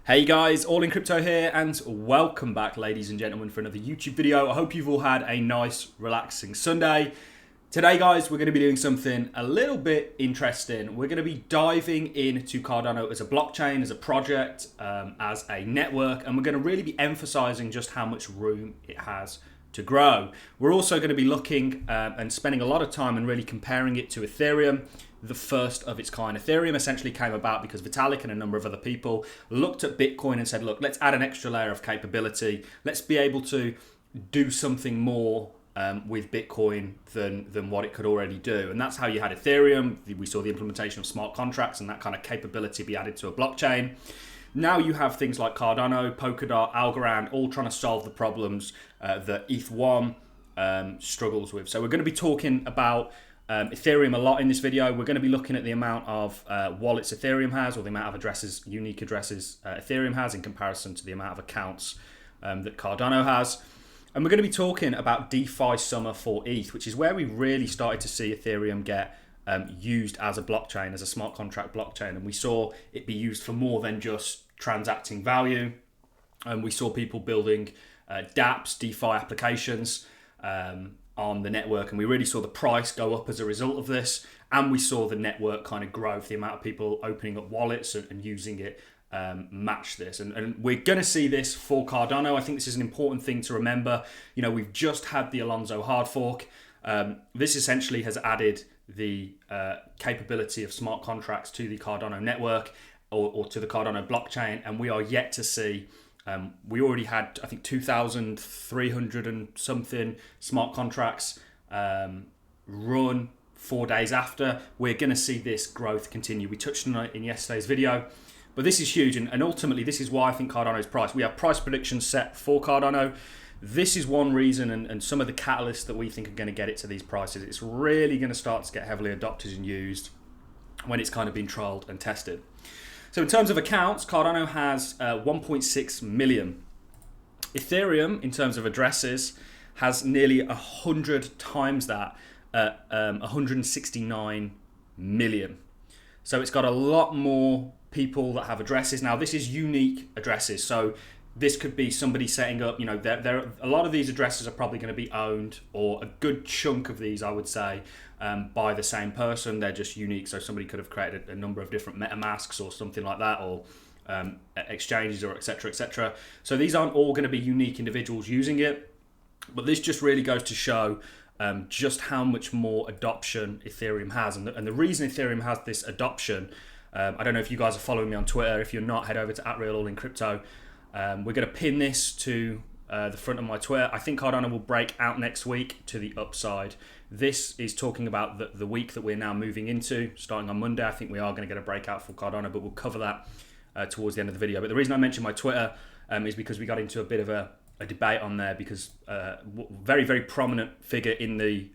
Hey guys, All in Crypto here, and welcome back, ladies and gentlemen, for another YouTube video. I hope you've all had a nice, relaxing Sunday. Today, guys, we're going to be doing something a little bit interesting. We're going to be diving into Cardano as a blockchain, as a project, as a network, and we're going to really be emphasizing just how much room it has to grow. We're also going to be looking and spending a lot of time and really comparing it to Ethereum, the first of its kind. Ethereum essentially came about because Vitalik and a number of other people looked at Bitcoin and said, look, let's add an extra layer of capability. Let's be able to do something more with Bitcoin than what it could already do. And that's how you had Ethereum. We saw the implementation of smart contracts and that kind of capability be added to a blockchain. Now you have things like Cardano, POLKADOT, Algorand, all trying to solve the problems that ETH1 struggles with. So we're going to be talking about Ethereum a lot in this video. We're going to be looking at the amount of wallets Ethereum has, or the amount of addresses, unique addresses Ethereum has in comparison to the amount of accounts that Cardano has. And we're going to be talking about DeFi summer for ETH, which is where we really started to see Ethereum get used as a blockchain, as a smart contract blockchain. And we saw it be used for more than just transacting value. And we saw people building dApps, DeFi applications on the network. And we really saw the price go up as a result of this. And we saw the network kind of grow, the amount of people opening up wallets and using it match this. And we're going to see this for Cardano. I think this is an important thing to remember. You know, we've just had the Alonzo Hardfork. This essentially has added the capability of smart contracts to the Cardano network or to the Cardano blockchain, and we are yet to see. We already had, I think, 2,300 and something smart contracts run 4 days after. We're going to see this growth continue. We touched on it in yesterday's video, but this is huge, and ultimately this is why I think Cardano's price. We have price predictions set for Cardano. This is one reason, and some of the catalysts that we think are going to get it to these prices. It's really going to start to get heavily adopted and used when it's kind of been trialed and tested. So in terms of accounts, Cardano has 1.6 million. Ethereum, in terms of addresses, has nearly 100 times that, 169 million. So it's got a lot more people that have addresses. Now, this is unique addresses. So this could be somebody setting up, you know, a lot of these addresses are probably going to be owned, or a good chunk of these, I would say, by the same person. They're just unique. So somebody could have created a number of different MetaMasks or something like that, or exchanges, or etc., etc. So these aren't all going to be unique individuals using it, but this just really goes to show just how much more adoption Ethereum has. And the reason Ethereum has this adoption, I don't know if you guys are following me on Twitter. If you're not, head over to @RealAllInCrypto. We're going to pin this to the front of my Twitter. I think Cardano will break out next week to the upside. This is talking about the week that we're now moving into, starting on Monday. I think we are going to get a breakout for Cardano, but we'll cover that towards the end of the video. But the reason I mentioned my Twitter is because we got into a bit of a debate on there, because very, very prominent figure in the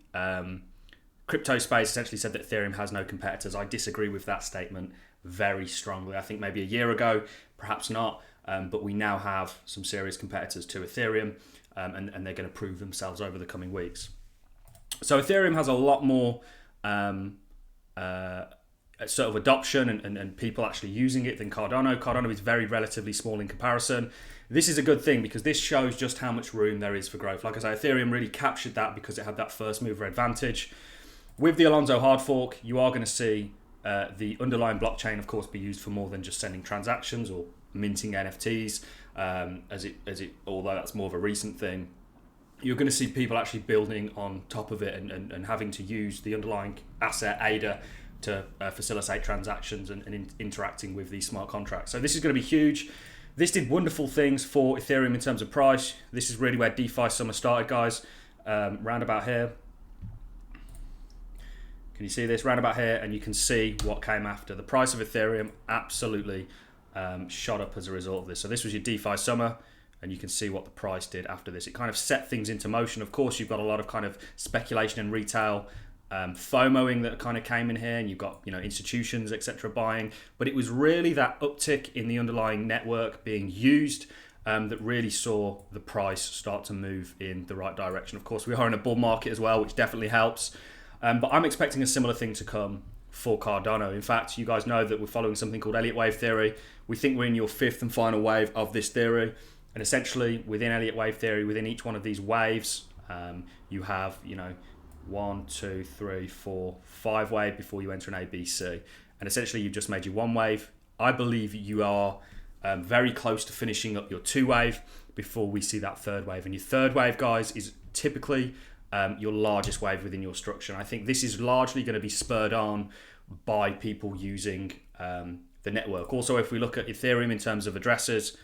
crypto space essentially said that Ethereum has no competitors. I disagree with that statement very strongly. I think maybe a year ago, perhaps not, but we now have some serious competitors to Ethereum, and they're going to prove themselves over the coming weeks. So Ethereum has a lot more sort of adoption and people actually using it than Cardano. Cardano is very relatively small in comparison. This is a good thing because this shows just how much room there is for growth. Like I say, Ethereum really captured that because it had that first mover advantage. With the Alonzo Hardfork, you are going to see the underlying blockchain, of course, be used for more than just sending transactions or minting NFTs, although that's more of a recent thing. You're going to see people actually building on top of it and having to use the underlying asset ADA to facilitate transactions and interacting with these smart contracts. So this is going to be huge. This did wonderful things for Ethereum in terms of price. This is really where DeFi summer started, guys. Round about here. Can you see this? Round about here, and you can see what came after. The price of Ethereum absolutely shot up as a result of this. So this was your DeFi summer, and you can see what the price did after this. It kind of set things into motion. Of course, you've got a lot of kind of speculation and retail FOMOing that kind of came in here, and you've got, you know, institutions, etc., buying. But it was really that uptick in the underlying network being used that really saw the price start to move in the right direction. Of course, we are in a bull market as well, which definitely helps. But I'm expecting a similar thing to come for Cardano. In fact, you guys know that we're following something called Elliott wave theory. We think we're in your fifth and final wave of this theory. And essentially, within Elliott wave theory, within each one of these waves, you have, 1, 2, 3, 4, 5 wave before you enter an A, B, C. And essentially, you've just made your 1 wave. I believe you are very close to finishing up your 2 wave before we see that 3rd wave. And your 3rd wave, guys, is typically your largest wave within your structure. And I think this is largely going to be spurred on by people using the network. Also, if we look at Ethereum in terms of addresses,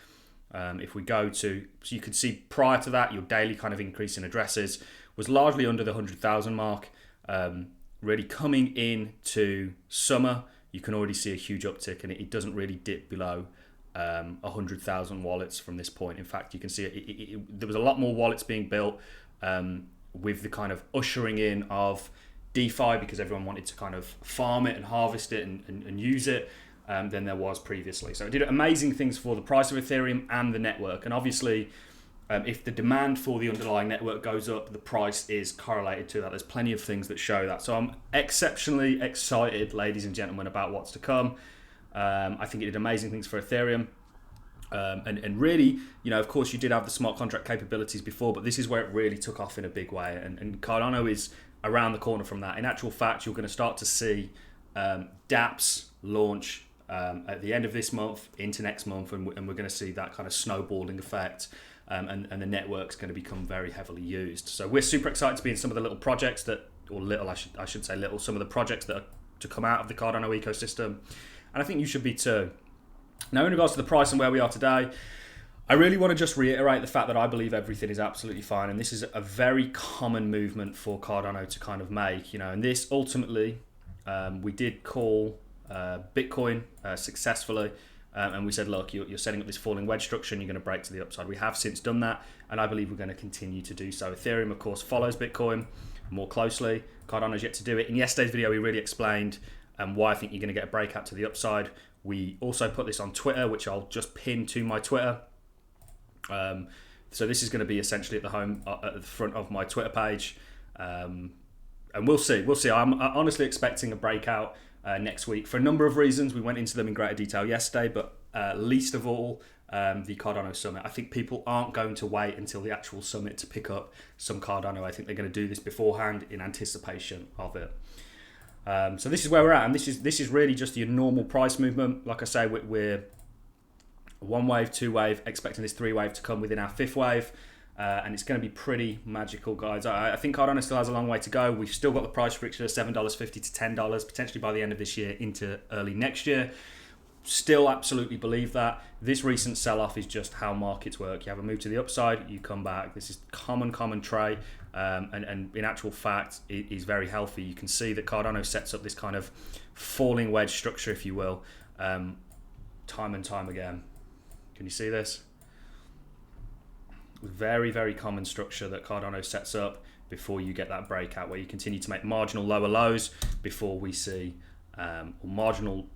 if we go to, so you can see prior to that, your daily kind of increase in addresses was largely under the 100,000 mark. Really coming into summer, you can already see a huge uptick, and it doesn't really dip below 100,000 wallets from this point. In fact, you can see there was a lot more wallets being built with the kind of ushering in of DeFi, because everyone wanted to kind of farm it and harvest it and use it than there was previously. So it did amazing things for the price of Ethereum and the network. And obviously, if the demand for the underlying network goes up, the price is correlated to that. There's plenty of things that show that. So I'm exceptionally excited, ladies and gentlemen, about what's to come. I think it did amazing things for Ethereum. And really, of course, you did have the smart contract capabilities before, but this is where it really took off in a big way. And Cardano is around the corner from that. In actual fact, you're going to start to see dApps launch at the end of this month into next month, and we're going to see that kind of snowballing effect. And the network's going to become very heavily used. So we're super excited to be in some of the little projects that, or little, I should say little, some of the projects that are to come out of the Cardano ecosystem. And I think you should be too. Now, in regards to the price and where we are today, I really want to just reiterate the fact that I believe everything is absolutely fine. And this is a very common movement for Cardano to kind of make, and this ultimately, we did call Bitcoin successfully. And we said, look, you're setting up this falling wedge structure and you're going to break to the upside. We have since done that, and I believe we're going to continue to do so. Ethereum, of course, follows Bitcoin more closely. Cardano's yet to do it. In yesterday's video, we really explained why I think you're going to get a breakout to the upside. We also put this on Twitter, which I'll just pin to my Twitter. So this is going to be essentially at the front of my Twitter page. And we'll see. I'm honestly expecting a breakout next week for a number of reasons. We went into them in greater detail yesterday, but least of all, the Cardano summit. I think people aren't going to wait until the actual summit to pick up some Cardano. I think they're going to do this beforehand in anticipation of it. So this is where we're at, and this is really just your normal price movement. Like I say, we're 1 wave, 2 wave, expecting this 3 wave to come within our 5th wave. And it's going to be pretty magical, guys. I think Cardano still has a long way to go. We've still got the price prediction of $7.50 to $10, potentially by the end of this year into early next year. Still absolutely believe that. This recent sell-off is just how markets work. You have a move to the upside, you come back. This is common tray. And in actual fact, it is very healthy. You can see that Cardano sets up this kind of falling wedge structure, if you will, time and time again. Can you see this? Very, very common structure that Cardano sets up before you get that breakout, where you continue to make marginal lower lows before we see, or marginal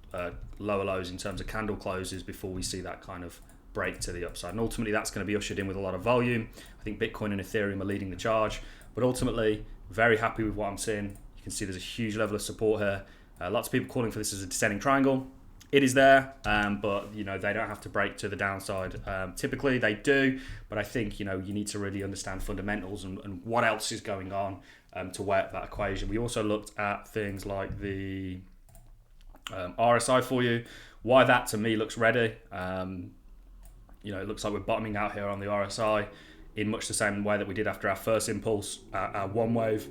lower lows in terms of candle closes before we see that kind of break to the upside. And ultimately, that's going to be ushered in with a lot of volume. I think Bitcoin and Ethereum are leading the charge, but ultimately, very happy with what I'm seeing. You can see there's a huge level of support here. Lots of people calling for this as a descending triangle. It is there, but they don't have to break to the downside. Typically they do, but I think you need to really understand fundamentals and what else is going on to weigh up that equation. We also looked at things like the RSI for you. Why that to me looks ready. It looks like we're bottoming out here on the RSI in much the same way that we did after our first impulse, our 1 wave,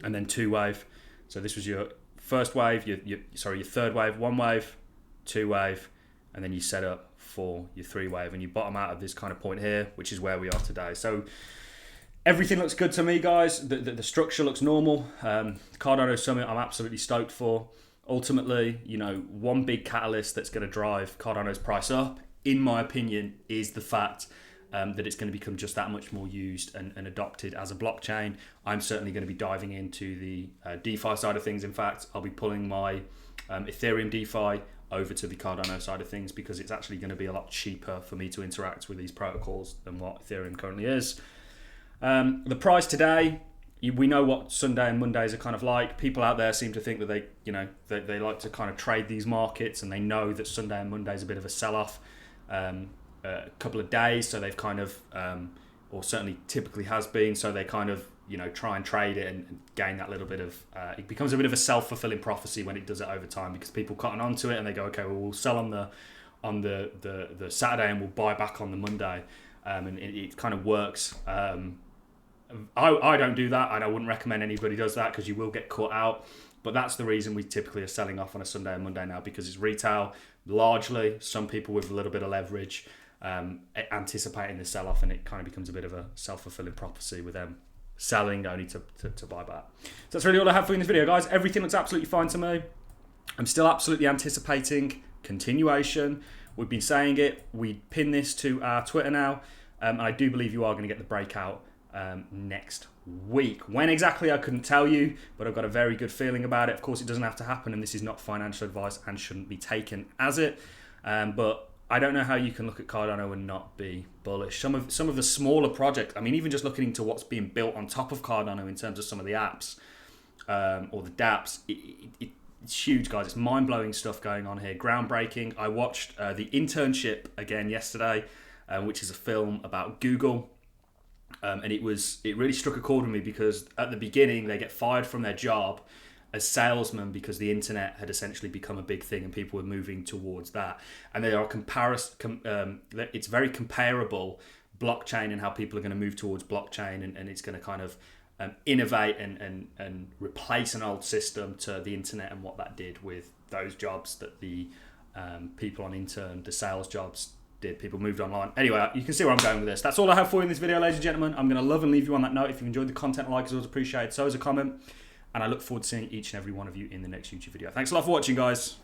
and then 2 wave. So this was your first wave, your 3rd wave, 1 wave, 2 wave, and then you set up for your 3 wave, and you bottom out of this kind of point here, which is where we are today. So everything looks good to me, guys. The structure looks normal. Cardano Summit, I'm absolutely stoked for. Ultimately, one big catalyst that's going to drive Cardano's price up, in my opinion, is the fact that it's going to become just that much more used and adopted as a blockchain. I'm certainly going to be diving into the DeFi side of things. In fact, I'll be pulling my Ethereum DeFi over to the Cardano side of things, because it's actually going to be a lot cheaper for me to interact with these protocols than what Ethereum currently is. The price today, we know what Sunday and Mondays are kind of like. People out there seem to think that they like to kind of trade these markets, and they know that Sunday and Monday is a bit of a sell-off a couple of days, so they've kind of, or certainly typically has been, so they kind of try and trade it and gain that little bit of, it becomes a bit of a self-fulfilling prophecy when it does it over time, because people cotton onto it and they go, okay, well, we'll sell on the Saturday and we'll buy back on the Monday, and it kind of works. I don't do that, and I wouldn't recommend anybody does that, because you will get caught out. But that's the reason we typically are selling off on a Sunday and Monday now, because it's retail largely, some people with a little bit of leverage anticipating the sell-off, and it kind of becomes a bit of a self-fulfilling prophecy with them selling only to buy back. So that's really all I have for you in this video, guys. Everything looks absolutely fine to me. I'm still absolutely anticipating continuation. We've been saying it. We pin this to our Twitter now, and I do believe you are going to get the breakout next week. When exactly, I couldn't tell you, but I've got a very good feeling about it. Of course, it doesn't have to happen, and this is not financial advice and shouldn't be taken as it. But I don't know how you can look at Cardano and not be bullish. Some of the smaller projects, I mean, even just looking into what's being built on top of Cardano in terms of some of the apps or the dApps, it's huge, guys. It's mind-blowing stuff going on here. Groundbreaking. I watched The Internship again yesterday, which is a film about Google. And it really struck a chord with me, because at the beginning they get fired from their job as salesmen because the internet had essentially become a big thing and people were moving towards that. And they are it's very comparable, blockchain, and how people are going to move towards blockchain, and it's going to kind of innovate and replace an old system to the internet, and what that did with those jobs that the people on the sales jobs did. People moved online. Anyway, you can see where I'm going with this. That's all I have for you in this video, ladies and gentlemen. I'm going to love and leave you on that note. If you've enjoyed the content, a like is always appreciated. So is a comment. And I look forward to seeing each and every one of you in the next YouTube video. Thanks a lot for watching, guys.